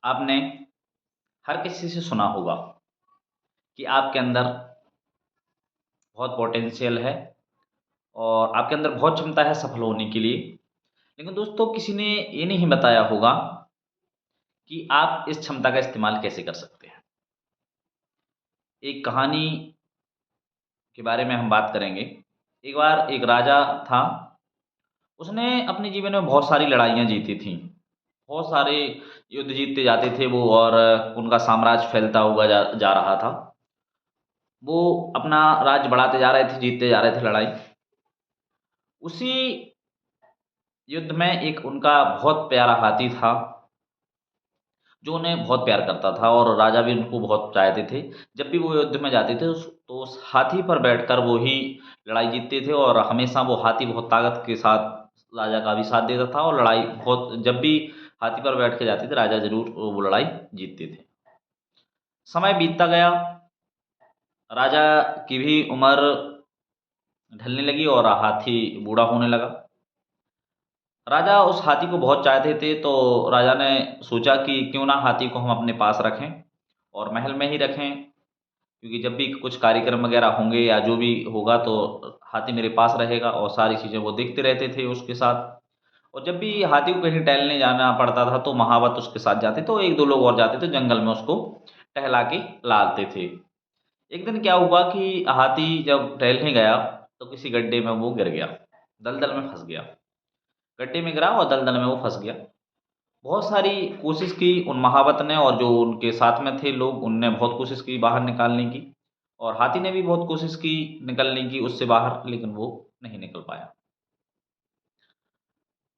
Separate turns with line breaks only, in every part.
आपने हर किसी से सुना होगा कि आपके अंदर बहुत पोटेंशियल है और आपके अंदर बहुत क्षमता है सफल होने के लिए। लेकिन दोस्तों किसी ने ये नहीं बताया होगा कि आप इस क्षमता का इस्तेमाल कैसे कर सकते हैं। एक कहानी के बारे में हम बात करेंगे। एक बार एक राजा था, उसने अपने जीवन में बहुत सारी लड़ाइयाँ जीती थीं। बहुत सारे युद्ध जीतते जाते थे वो और उनका साम्राज्य फैलता हुआ जा जा रहा था। वो अपना राज्य बढ़ाते जा रहे थे, जीतते जा रहे थे लड़ाई। उसी युद्ध में एक उनका बहुत प्यारा हाथी था, जो उन्हें बहुत प्यार करता था और राजा भी उनको बहुत चाहते थे। जब भी वो युद्ध में जाते थे तो उस हाथी पर बैठकर वो ही लड़ाई जीतते थे और हमेशा वो हाथी बहुत ताकत के साथ राजा का भी साथ देता था और लड़ाई बहुत जब भी हाथी पर बैठ के जाते थे, राजा ज़रूर वो लड़ाई जीतते थे। समय बीतता गया, राजा की भी उम्र ढलने लगी और हाथी बूढ़ा होने लगा। राजा उस हाथी को बहुत चाहते थे, तो राजा ने सोचा कि क्यों ना हाथी को हम अपने पास रखें और महल में ही रखें, क्योंकि जब भी कुछ कार्यक्रम वगैरह होंगे या जो भी होगा तो हाथी मेरे पास रहेगा और सारी चीज़ें वो देखते रहते थे उसके साथ। और जब भी हाथी को कहीं टहलने जाना पड़ता था तो महावत उसके साथ जाते, तो 1-2 लोग और जाते थे जंगल में उसको टहला के लाते थे। एक दिन क्या हुआ कि हाथी जब टहलने गया तो किसी गड्ढे में वो गिर गया, दलदल में फँस गया। गड्ढे में गिरा और दलदल में वो फँस गया। बहुत सारी कोशिश की उन महावत ने और जो उनके साथ में थे लोग, उनने बहुत कोशिश की बाहर निकालने की और हाथी ने भी बहुत कोशिश की निकलने की उससे बाहर, लेकिन वो नहीं निकल पाया।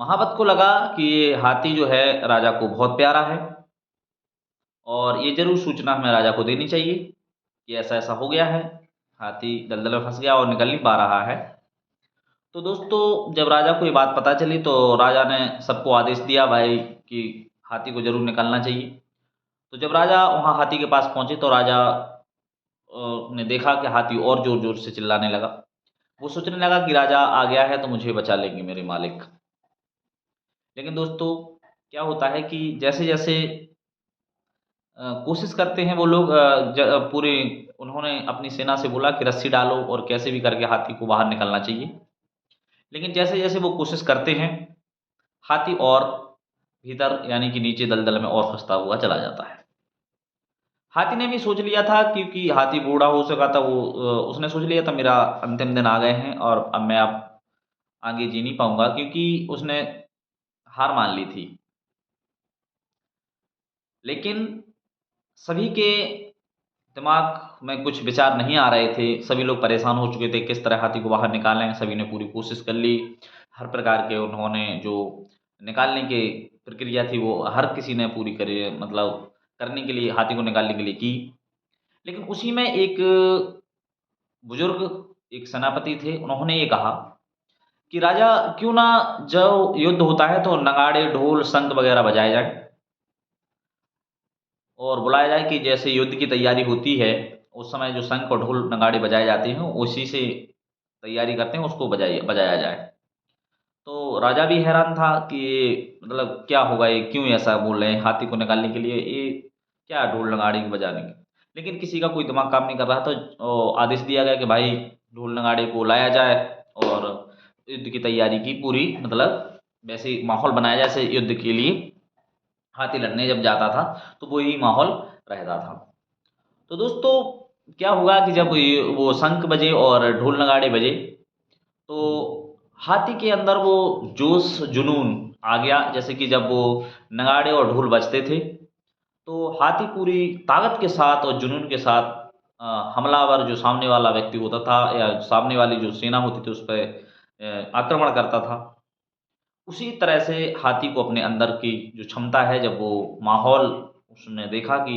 महावत को लगा कि ये हाथी जो है राजा को बहुत प्यारा है और ये ज़रूर सूचना हमें राजा को देनी चाहिए कि ऐसा-ऐसा हो गया है, हाथी दलदल में फँस गया और निकल नहीं पा रहा है। तो दोस्तों जब राजा को ये बात पता चली तो राजा ने सबको आदेश दिया भाई कि हाथी को ज़रूर निकालना चाहिए। तो जब राजा वहाँ हाथी के पास पहुँचे तो राजा ने देखा कि हाथी और ज़ोर-ज़ोर से चिल्लाने लगा। वो सोचने लगा कि राजा आ गया है तो मुझे बचा लेंगे मेरे मालिक। लेकिन दोस्तों क्या होता है कि जैसे-जैसे कोशिश करते हैं वो लोग पूरे उन्होंने अपनी सेना से बोला कि रस्सी डालो और कैसे भी करके हाथी को बाहर निकालना चाहिए। लेकिन जैसे-जैसे वो कोशिश करते हैं, हाथी और भीतर यानी कि नीचे दलदल में और फँसता हुआ चला जाता है। हाथी ने भी सोच लिया था क्योंकि हाथी बूढ़ा हो चुका था, वो उसने सोच लिया था मेरा अंतिम दिन आ गए हैं और अब मैं अब आगे जी नहीं पाऊँगा, क्योंकि उसने हार मान ली थी। लेकिन सभी के दिमाग में कुछ विचार नहीं आ रहे थे, सभी लोग परेशान हो चुके थे, किस तरह हाथी को बाहर निकालें, सभी ने पूरी कोशिश कर ली। हर प्रकार के उन्होंने जो निकालने की प्रक्रिया थी वो हर किसी ने पूरी करी, मतलब करने के लिए हाथी को निकालने के लिए की। लेकिन उसी में एक बुजुर्ग एक सेनापति थे, उन्होंने ये कहा कि राजा क्यों ना जब युद्ध होता है तो नगाड़े, ढोल, शंख वगैरह बजाए जाएँ और बुलाया जाए कि जैसे युद्ध की तैयारी होती है, उस समय जो शंख और ढोल, नगाड़े बजाए जाते हैं, उसी से तैयारी करते हैं, उसको बजाया जाए। तो राजा भी हैरान था कि ये मतलब क्या होगा, ये क्यों ऐसा बोल रहे हैं हाथी को निकालने के लिए, ये क्या ढोल नगाड़े बजाने के। लेकिन किसी का कोई दिमाग काम नहीं कर रहा था, आदेश दिया गया कि भाई ढोल नगाड़े को लाया जाए और युद्ध की तैयारी की पूरी, मतलब वैसे माहौल बनाया जाए जैसे युद्ध के लिए हाथी लड़ने जब जाता था तो वही माहौल रहता था। तो दोस्तों क्या हुआ कि जब ये वो शंख बजे और ढोल नगाड़े बजे तो हाथी के अंदर वो जोश जुनून आ गया, जैसे कि जब वो नगाड़े और ढोल बजते थे तो हाथी पूरी ताकत के साथ और जुनून के साथ हमलावर जो सामने वाला व्यक्ति होता था या सामने वाली जो सेना होती थी उस पे आक्रमण करता था। उसी तरह से हाथी को अपने अंदर की जो क्षमता है, जब वो माहौल उसने देखा कि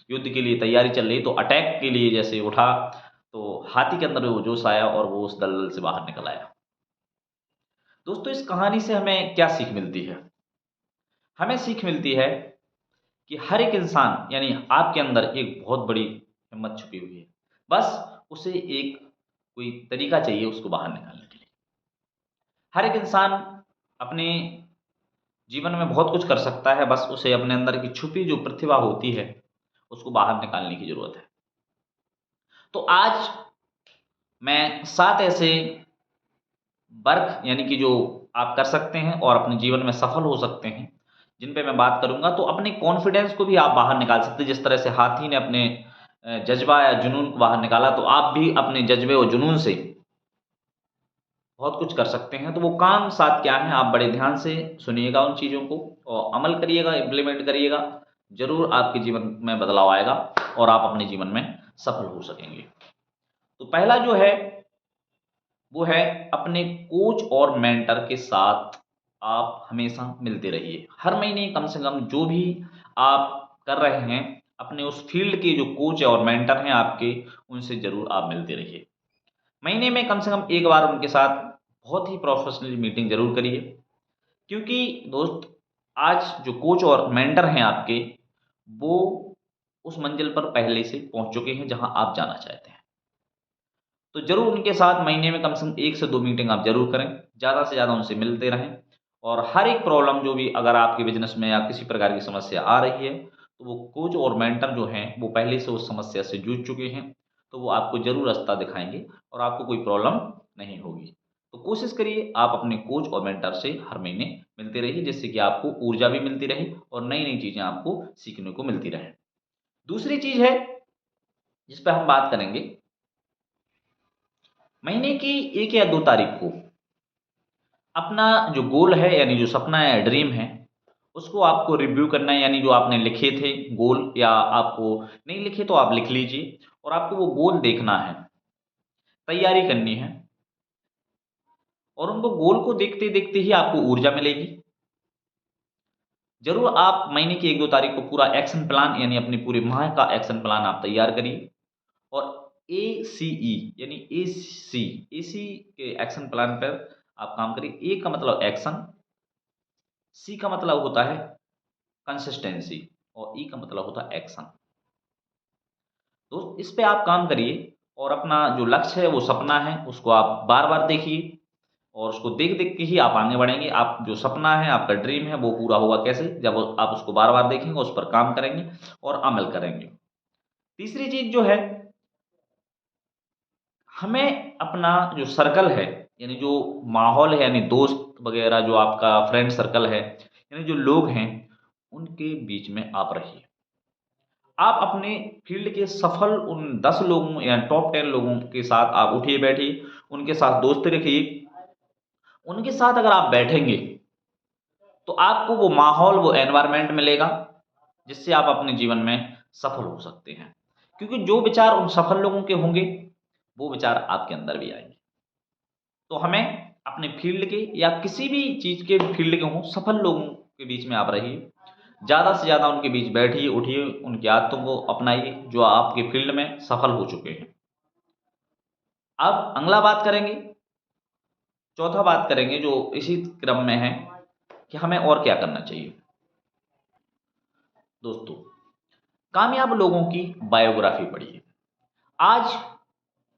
युद्ध के लिए तैयारी चल रही, तो अटैक के लिए जैसे उठा, तो हाथी के अंदर वो जोश आया और वो उस दलदल से बाहर निकल आया। दोस्तों इस कहानी से हमें क्या सीख मिलती है? हमें सीख मिलती है कि हर एक इंसान यानी आपके अंदर एक बहुत बड़ी हिम्मत छुपी हुई है। बस उसे एक कोई तरीका चाहिए उसको बाहर निकालने के लिए। हर एक इंसान अपने जीवन में बहुत कुछ कर सकता है, बस उसे अपने अंदर की छुपी जो प्रतिभा होती है, उसको बाहर निकालने की ज़रूरत है। तो आज मैं 7 ऐसे वर्क यानी कि जो आप कर सकते हैं और अपने जीवन में सफल हो सकते हैं, जिन पे मैं बात करूँगा। तो अपने कॉन्फिडेंस को भी आप बाहर निकाल सकते हैं, जिस तरह से हाथी ने अपने जज़्बा या जुनून को बाहर निकाला, तो आप भी अपने जज़्बे और जुनून से बहुत कुछ कर सकते हैं। तो वो काम 7 क्या हैं, आप बड़े ध्यान से सुनिएगा उन चीज़ों को और अमल करिएगा, इम्प्लीमेंट करिएगा। ज़रूर आपके जीवन में बदलाव आएगा और आप अपने जीवन में सफल हो सकेंगे। तो पहला जो है वो है अपने कोच और मेंटर के साथ आप हमेशा मिलते रहिए। हर महीने कम से कम जो भी आप कर रहे हैं, अपने उस फ़ील्ड के जो कोच और मेंटर हैं आपके, उनसे ज़रूर आप मिलते रहिए। महीने में कम से कम 1 बार उनके साथ बहुत ही प्रोफ़ेशनली मीटिंग ज़रूर करिए। क्योंकि दोस्त, आज जो कोच और मेंटर हैं आपके, वो उस मंज़िल पर पहले से पहुँच चुके हैं जहाँ आप जाना चाहते हैं। तो ज़रूर उनके साथ महीने में कम से कम 1 से 2 मीटिंग आप ज़रूर करें। ज़्यादा से ज़्यादा उनसे मिलते रहें और हर एक प्रॉब्लम जो भी अगर आपके बिज़नेस में या किसी प्रकार की समस्या आ रही है, तो वो कोच और मेंटर जो हैं, वो पहले से उस समस्या से जूझ चुके हैं, तो वो आपको ज़रूर रास्ता दिखाएँगे और आपको कोई प्रॉब्लम नहीं होगी। तो कोशिश करिए आप अपने कोच और मेंटर से हर महीने मिलते रहिए, जिससे कि आपको ऊर्जा भी मिलती रहे और नई-नई चीज़ें आपको सीखने को मिलती रहें। दूसरी चीज़ है, जिस पे हम बात करेंगे, महीने की 1 या 2 तारीख को अपना जो गोल है यानी जो सपना है, ड्रीम है, उसको आपको रिव्यू करना है। यानी जो आपने लिखे थे गोल या आपको नहीं लिखे तो आप लिख लीजिए और आपको वो गोल देखना है, तैयारी करनी है और उनको गोल को देखते-देखते ही आपको ऊर्जा मिलेगी। ज़रूर आप महीने की 1-2 तारीख को पूरा एक्शन प्लान यानी अपने पूरे माह का एक्शन प्लान आप तैयार करिए और एसीई यानी एसी एसी के एक्शन प्लान पर आप काम करिए। ए का मतलब एक्शन, सी का मतलब होता है कंसिस्टेंसी और ई का मतलब होता है एक्शन। तो इस पे आप काम करिए और अपना जो लक्ष्य है, वो सपना है, उसको आप बार-बार देखिए और उसको देख-देख के ही आप आगे बढ़ेंगे। आप जो सपना है, आपका ड्रीम है, वो पूरा होगा कैसे? जब आप उसको बार-बार देखेंगे, उस पर काम करेंगे और अमल करेंगे। तीसरी चीज़ जो है, हमें अपना जो सर्कल है, यानी जो माहौल है, यानी दोस्त वगैरह जो आपका फ्रेंड सर्कल है, यानी जो लोग हैं, उनके बीच में आप रहिए। आप अपने फ़ील्ड के सफल उन 10 लोगों या टॉप 10 लोगों के साथ आप उठिए-बैठिए, उनके साथ दोस्ती रखिए। उनके साथ अगर आप बैठेंगे, तो आपको वो माहौल, वो एनवायरनमेंट मिलेगा, जिससे आप अपने जीवन में सफल हो सकते हैं। क्योंकि जो विचार उन सफल लोगों के होंगे, वो विचार आपके अंदर भी आएँगे। तो हमें अपने फ़ील्ड के या किसी भी चीज़ के फ़ील्ड के हों, सफल लोगों के बीच में आप रहिए। ज़्यादा से ज़्यादा उनके बीच बैठिए, उठिए, उनकी आदतों को अपनाइए, जो आपके फ़ील्ड में सफल हो चुके हैं। अब अगला बात करेंगे, चौथा बात करेंगे जो इसी क्रम में है कि हमें और क्या करना चाहिए। दोस्तों, कामयाब लोगों की बायोग्राफ़ी पढ़िए। आज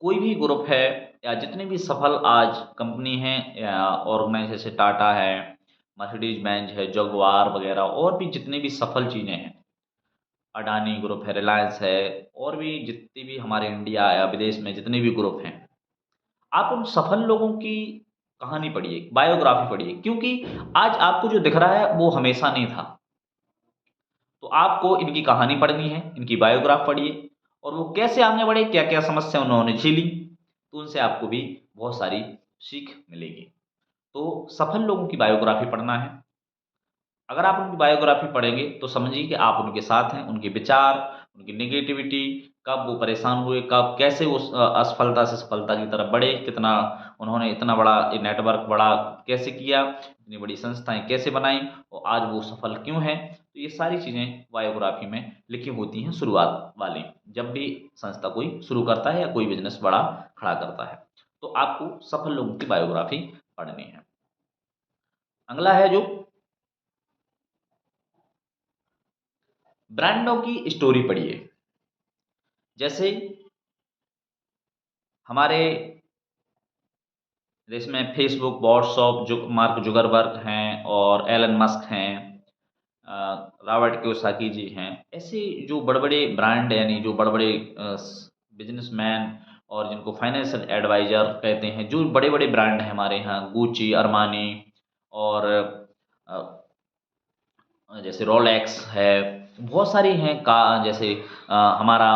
कोई भी ग्रुप है या जितने भी सफल आज कंपनी हैं या ऑर्गेनाइज़ जैसे टाटा है, मर्सिडीज़ बेंज है, जगुआर वगैरह और भी जितनी भी सफल चीज़ें हैं, अडानी ग्रुप है, रिलायंस है और भी जितनी भी हमारे इंडिया या विदेश में जितने भी ग्रुप हैं, आप उन सफल लोगों की कहानी पढ़िए, बायोग्राफ़ी पढ़िए क्योंकि आज आपको जो दिख रहा है वो हमेशा नहीं था। तो आपको इनकी कहानी पढ़नी है, इनकी बायोग्राफ पढ़िए और वो कैसे आगे बढ़े, क्या-क्या समस्या उन्होंने झेली, तो उनसे आपको भी बहुत सारी सीख मिलेगी। तो सफल लोगों की बायोग्राफ़ी पढ़ना है। अगर आप उनकी बायोग्राफ़ी पढ़ेंगे तो समझिए कि आप उनके साथ हैं, उनके विचार, उनकी नेगेटिविटी, कब वो परेशान हुए, कब कैसे वो असफलता से सफलता की तरफ बढ़े, कितना उन्होंने इतना बड़ा ये नेटवर्क बड़ा कैसे किया, इतनी बड़ी संस्थाएँ कैसे बनाई और आज वो सफल क्यों हैं। तो ये सारी चीज़ें बायोग्राफ़ी में लिखी होती हैं शुरुआत वाली, जब भी संस्था कोई शुरू करता है या कोई बिज़नेस बड़ा खड़ा करता है। तो आपको सफल लोगों की बायोग्राफ़ी पढ़नी है। अगला है जो ब्रांडों की स्टोरी पढ़िए। जैसे हमारे जिसमें फेसबुक, व्हाट्सएप, जो मार्क जुकरबर्ग हैं और एलन मस्क हैं, रॉबर्ट कियोसाकी जी हैं। ऐसे जो बड़े-बड़े ब्रांड यानी जो बड़े-बड़े बिज़नेसमैन और जिनको फाइनेंशियल एडवाइज़र कहते हैं, जो बड़े-बड़े ब्रांड हैं हमारे यहाँ गुची, अरमानी और अ, जैसे रोलेक्स है, बहुत सारी हैं का जैसे हमारा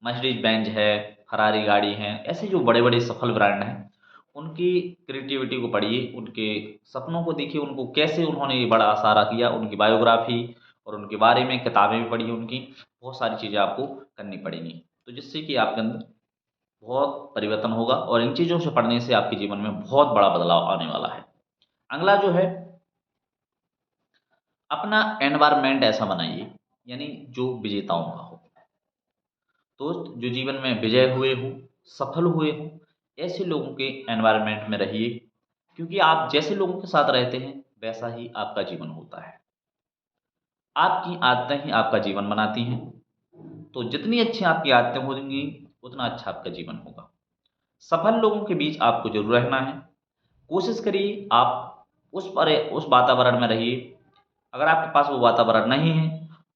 मर्सिडीज़ बेंज है, फरारी गाड़ी है, ऐसे जो बड़े-बड़े सफल ब्रांड हैं, उनकी क्रिएटिविटी को पढ़िए, उनके सपनों को देखिए, उनको कैसे उन्होंने ये बड़ा सारा किया, उनकी बायोग्राफ़ी और उनके बारे में किताबें भी पढ़िए उनकी, बहुत सारी चीज़ें आपको करनी पड़ेंगी। तो जिससे कि आपके अंदर बहुत परिवर्तन होगा और इन चीज़ों से पढ़ने से आपके जीवन में बहुत बड़ा बदलाव आने वाला है। अगला जो है, अपना एनवायरनमेंट ऐसा बनाइए, यानी जो विजेताओं का हो। दोस्त जो जीवन में विजय हुए हों, सफल हुए हों, ऐसे लोगों के एनवायरनमेंट में रहिए, क्योंकि आप जैसे लोगों के साथ रहते हैं, वैसा ही आपका जीवन होता है। आपकी आदतें ही आपका जीवन बनाती हैं, तो जितनी अच्छी आपकी आदतें होंगी, उतना अच्छा आपका जीवन होगा। सफल लोगों के बीच आपको ज़रूर रहना है। कोशिश करिए आप उस वातावरण में रहिए। अगर आपके पास वो वातावरण नहीं है,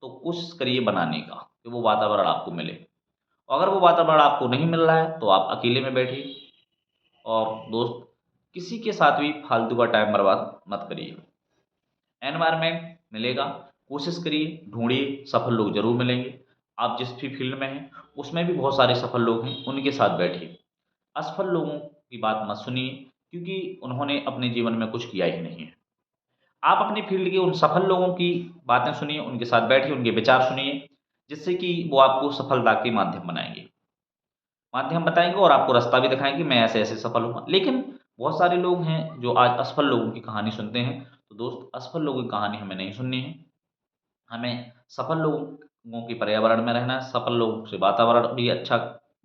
तो कोशिश करिए बनाने का, कि वो वातावरण आपको मिले। अगर वो वातावरण आपको नहीं मिल रहा है, तो आप अकेले में बैठिए और दोस्त किसी के साथ भी फालतू का टाइम बर्बाद मत करिए। एनवायरनमेंट मिलेगा, कोशिश करिए, ढूँढिए, सफल लोग ज़रूर मिलेंगे। आप जिस भी फ़ील्ड में हैं, उसमें भी बहुत सारे सफल लोग हैं, उनके साथ बैठिए। असफल लोगों की बात मत सुनिए, क्योंकि उन्होंने अपने जीवन में कुछ किया ही नहीं है। आप अपनी फ़ील्ड के उन सफल लोगों की बातें सुनिए, उनके साथ बैठिए, उनके विचार सुनिए, जिससे कि वो आपको सफलता के माध्यम बताएँगे और आपको रास्ता भी दिखाएँगे, मैं ऐसे-ऐसे सफल हुआ। लेकिन बहुत सारे लोग हैं जो आज असफल लोगों की कहानी सुनते हैं, तो दोस्त असफल लोगों की कहानी हमें नहीं सुननी है। हमें सफल लोगों के पर्यावरण में रहना है, सफल लोगों से वातावरण भी अच्छा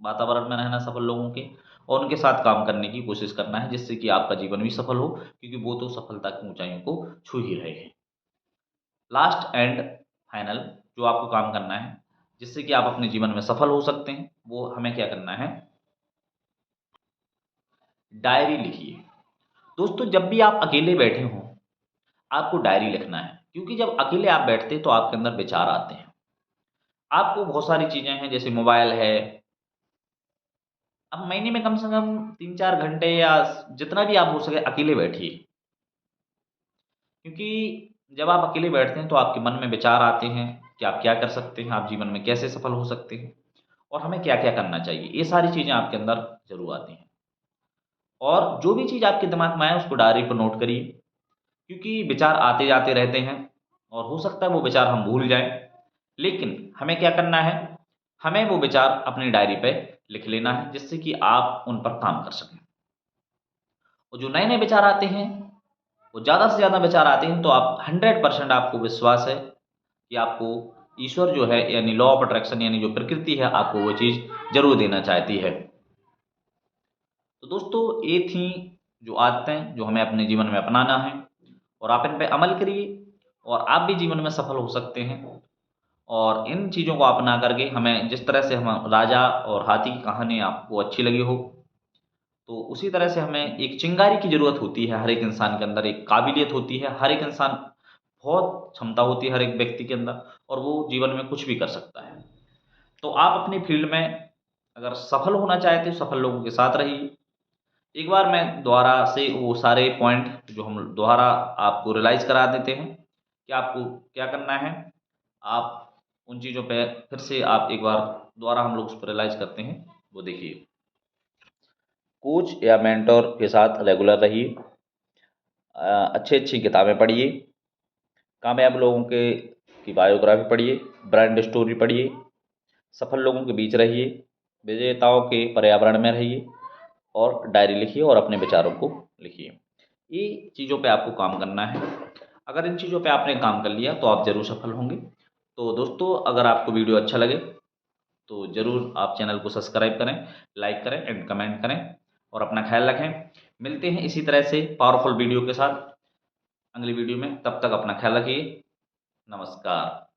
वातावरण में रहना है सफल लोगों के और उनके साथ काम करने की कोशिश करना है, जिससे कि आपका जीवन भी सफल हो, क्योंकि वो तो सफलता की ऊँचाइयों को छू ही रहे हैं। लास्ट एंड फाइनल जो आपको काम करना है, जिससे कि आप अपने जीवन में सफल हो सकते हैं, वो हमें क्या करना है, डायरी लिखिए। दोस्तों जब भी आप अकेले बैठे हों, आपको डायरी लिखना है, क्योंकि जब अकेले आप बैठते हैं तो आपके अंदर विचार आते हैं। आपको बहुत सारी चीज़ें हैं जैसे मोबाइल है, अब महीने में कम से कम 3-4 घंटे या जितना भी आप हो सके अकेले बैठिए। क्योंकि जब आप अकेले बैठते हैं तो आपके मन में विचार आते हैं कि आप क्या कर सकते हैं, आप जीवन में कैसे सफल हो सकते हैं और हमें क्या-क्या करना चाहिए। ये सारी चीज़ें आपके अंदर ज़रूर आती हैं। और जो भी चीज़ आपके दिमाग में आए उसको डायरी पर नोट करिए, क्योंकि विचार आते-जाते रहते हैं और हो सकता है वो विचार हम भूल जाएँ। लेकिन हमें क्या करना है, हमें वो विचार अपनी डायरी पे लिख लेना है, जिससे कि आप उन पर काम कर सकें। और जो नए-नए विचार आते हैं, वो ज़्यादा से ज़्यादा विचार आते हैं तो आप 100% आपको विश्वास है कि आपको ईश्वर जो है यानी लॉ ऑफ अट्रैक्शन यानी जो प्रकृति है आपको वो चीज़ ज़रूर देना चाहती है। तो दोस्तों ये थी जो आदतें जो हमें अपने जीवन में अपनाना है और आप इन पे अमल करिए और आप भी जीवन में सफल हो सकते हैं। और इन चीज़ों को अपना करके हमें जिस तरह से हम राजा और हाथी की कहानी आपको अच्छी लगी हो, तो उसी तरह से हमें एक चिंगारी की ज़रूरत होती है, हर एक इंसान के अंदर एक काबिलियत होती है, हर एक इंसान बहुत क्षमता होती है हर एक व्यक्ति के अंदर और वो जीवन में कुछ भी कर सकता है। तो आप अपनी फ़ील्ड में अगर सफल होना चाहते हो, सफल लोगों के साथ रहिए। एक बार मैं दोबारा से वो सारे पॉइंट जो हम दोबारा आपको रियलाइज़ करा देते हैं कि आपको क्या करना है। आप उन चीज़ों पे फिर से आप एक बार दोबारा हम लोग उसको रियलाइज़ करते हैं, वो देखिए। कोच या मेंटर के साथ रेगुलर रहिए। अच्छी-अच्छी किताबें पढ़िए, कामयाब लोगों की बायोग्राफ़ी पढ़िए, ब्रांड स्टोरी पढ़िए, सफल लोगों के बीच रहिए, विजेताओं के पर्यावरण में रहिए और डायरी लिखिए और अपने विचारों को लिखिए। ये चीज़ों पे आपको काम करना है। अगर इन चीज़ों पे आपने काम कर लिया तो आप ज़रूर सफल होंगे। तो दोस्तों अगर आपको वीडियो अच्छा लगे तो ज़रूर आप चैनल को सब्सक्राइब करें, लाइक करें एंड कमेंट करें और अपना ख़्याल रखें। मिलते हैं इसी तरह से पावरफुल वीडियो के साथ अगली वीडियो में, तब तक अपना ख़्याल रखिए। नमस्कार।